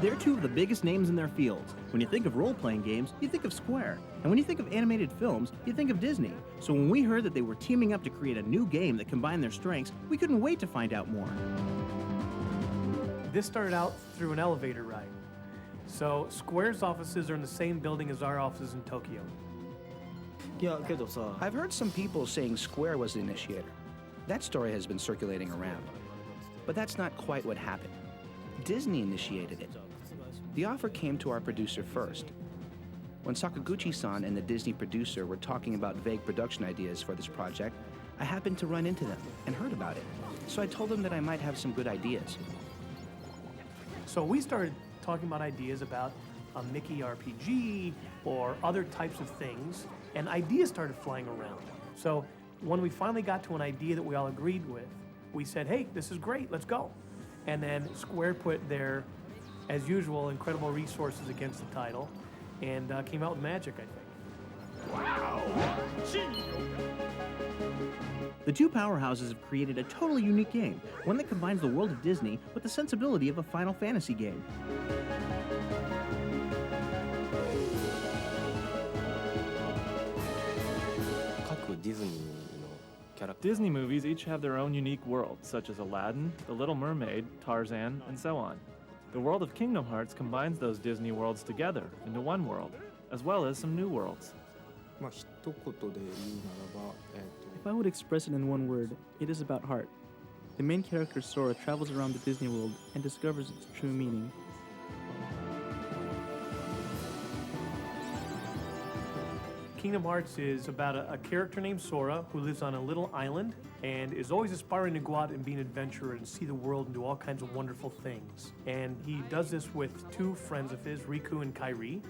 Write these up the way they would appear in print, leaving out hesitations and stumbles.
They're two of the biggest names in their fields. When you think of role-playing games, you think of Square. And when you think of animated films, you think of Disney. So when we heard that they were teaming up to create a new game that combined their strengths, we couldn't wait to find out more. This started out through an elevator ride. So Square's offices are in the same building as our offices in Tokyo. I've heard some people saying Square was the initiator. That story has been circulating around. But that's not quite what happened. Disney initiated it. The offer came to our producer first. When Sakaguchi-san and the Disney producer were talking about vague production ideas for this project, I happened to run into them and heard about it. So I told them that I might have some good ideas. So we started talking about ideas about a Mickey RPG or other types of things, and ideas started flying around. So when we finally got to an idea that we all agreed with, we said, hey, this is great, let's go. And then Square put their, as usual, incredible resources against the title and came out with magic, I think. Wow! The two powerhouses have created a totally unique game, one that combines the world of Disney with the sensibility of a Final Fantasy game. Disney movies each have their own unique worlds, such as Aladdin, The Little Mermaid, Tarzan, and so on. The world of Kingdom Hearts combines those Disney worlds together into one world, as well as some new worlds. If I would express it in one word, it is about heart. The main character Sora travels around the Disney world and discovers its true meaning. Kingdom Hearts is about a character named Sora who lives on a little island and is always aspiring to go out and be an adventurer and see the world and do all kinds of wonderful things. And he does this with two friends of his, Riku and Kairi,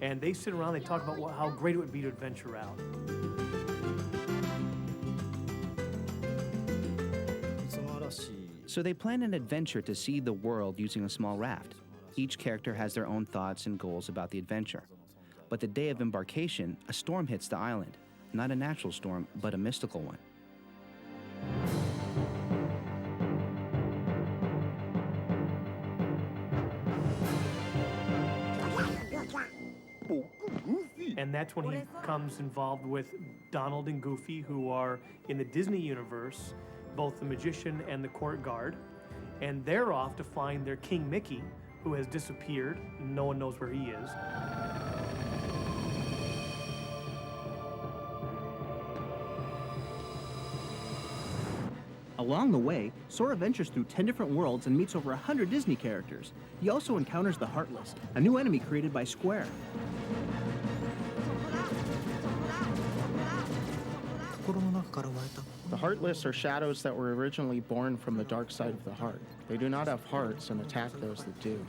and they sit around and they talk about how great it would be to adventure out. So they plan an adventure to see the world using a small raft. Each character has their own thoughts and goals about the adventure. But the day of embarkation, a storm hits the island. Not a natural storm, but a mystical one. And that's when he becomes involved with Donald and Goofy, who are in the Disney universe, both the magician and the court guard. And they're off to find their King Mickey, who has disappeared. No one knows where he is. Along the way, Sora ventures through 10 different worlds and meets over 100 Disney characters. He also encounters the Heartless, a new enemy created by Square. The Heartless are shadows that were originally born from the dark side of the heart. They do not have hearts and attack those that do.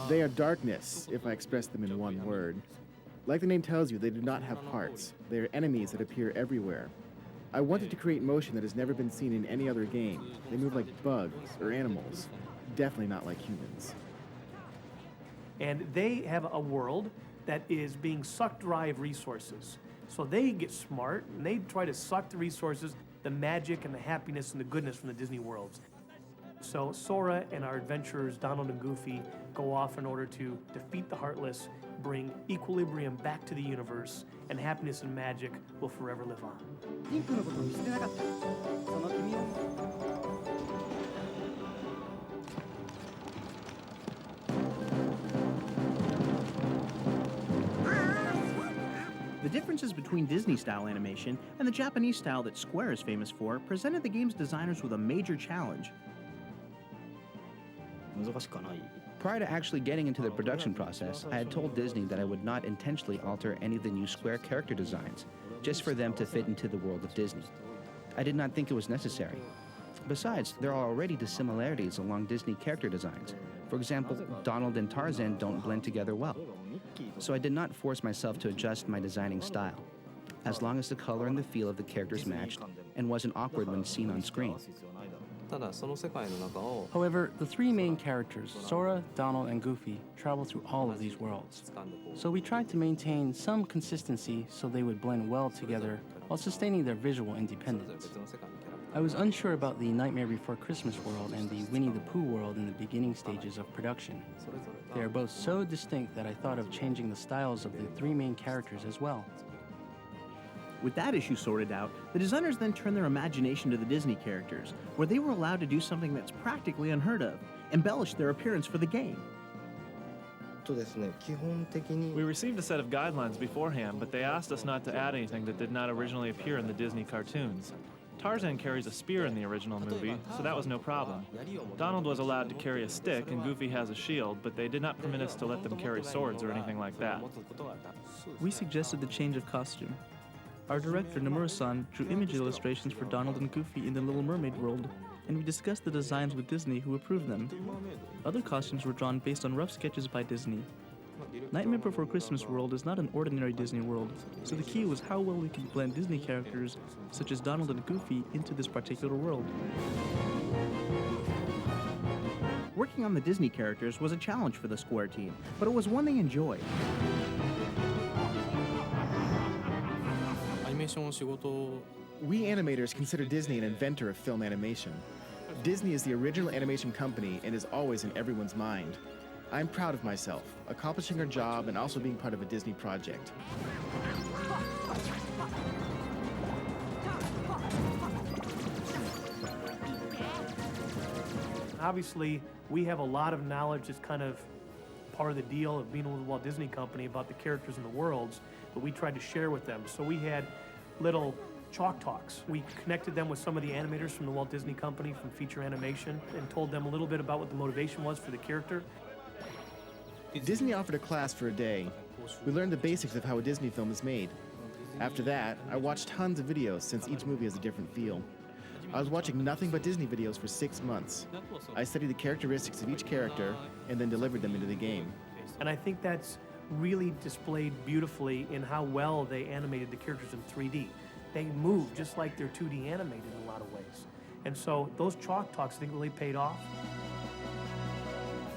They are darkness, if I express them in one word. Like the name tells you, they do not have hearts. They are enemies that appear everywhere. I wanted to create motion that has never been seen in any other game. They move like bugs or animals, definitely not like humans. And they have a world that is being sucked dry of resources. So they get smart and they try to suck the resources, the magic and the happiness and the goodness from the Disney worlds. So Sora and our adventurers, Donald and Goofy, go off in order to defeat the Heartless, bring equilibrium back to the universe, and happiness and magic will forever live on. The differences between Disney-style animation and the Japanese style that Square is famous for presented the game's designers with a major challenge. Prior to actually getting into the production process, I had told Disney that I would not intentionally alter any of the new Square character designs, just for them to fit into the world of Disney. I did not think it was necessary. Besides, there are already dissimilarities along Disney character designs. For example, Donald and Tarzan don't blend together well. So I did not force myself to adjust my designing style, as long as the color and the feel of the characters matched and wasn't awkward when seen on screen. However, the three main characters, Sora, Donald, and Goofy, travel through all of these worlds. So we tried to maintain some consistency so they would blend well together while sustaining their visual independence. I was unsure about the Nightmare Before Christmas world and the Winnie the Pooh world in the beginning stages of production. They are both so distinct that I thought of changing the styles of the three main characters as well. With that issue sorted out, the designers then turned their imagination to the Disney characters, where they were allowed to do something that's practically unheard of, embellish their appearance for the game. We received a set of guidelines beforehand, but they asked us not to add anything that did not originally appear in the Disney cartoons. Tarzan carries a spear in the original movie, so that was no problem. Donald was allowed to carry a stick, and Goofy has a shield, but they did not permit us to let them carry swords or anything like that. We suggested the change of costume. Our director, Nomura-san, drew image illustrations for Donald and Goofy in the Little Mermaid world, and we discussed the designs with Disney, who approved them. Other costumes were drawn based on rough sketches by Disney. Nightmare Before Christmas world is not an ordinary Disney world, so the key was how well we could blend Disney characters, such as Donald and Goofy, into this particular world. Working on the Disney characters was a challenge for the Square team, but it was one they enjoyed. We animators consider Disney an inventor of film animation. Disney is the original animation company and is always in everyone's mind. I'm proud of myself, accomplishing our job and also being part of a Disney project. Obviously, we have a lot of knowledge that's kind of part of the deal of being with the Walt Disney Company about the characters and the worlds, but we tried to share with them. So we had little chalk talks. We connected them with some of the animators from the Walt Disney Company from feature animation and told them a little bit about what the motivation was for the character. Disney offered a class for a day. We learned the basics of how a Disney film is made. After that, I watched tons of videos since each movie has a different feel. I was watching nothing but Disney videos for 6 months. I studied the characteristics of each character and then delivered them into the game. And I think that's really displayed beautifully in how well they animated the characters in 3D. They move just like they're 2D animated in a lot of ways. And so those chalk talks, I think, really paid off.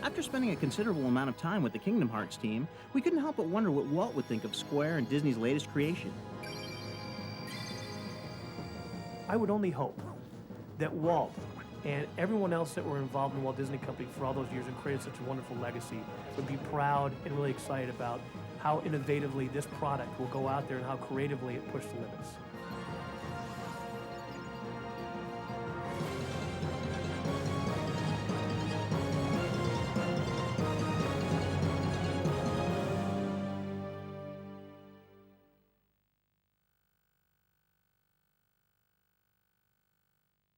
After spending a considerable amount of time with the Kingdom Hearts team, we couldn't help but wonder what Walt would think of Square and Disney's latest creation. I would only hope that Walt and everyone else that were involved in the Walt Disney Company for all those years and created such a wonderful legacy would be proud and really excited about how innovatively this product will go out there and how creatively it pushed the limits.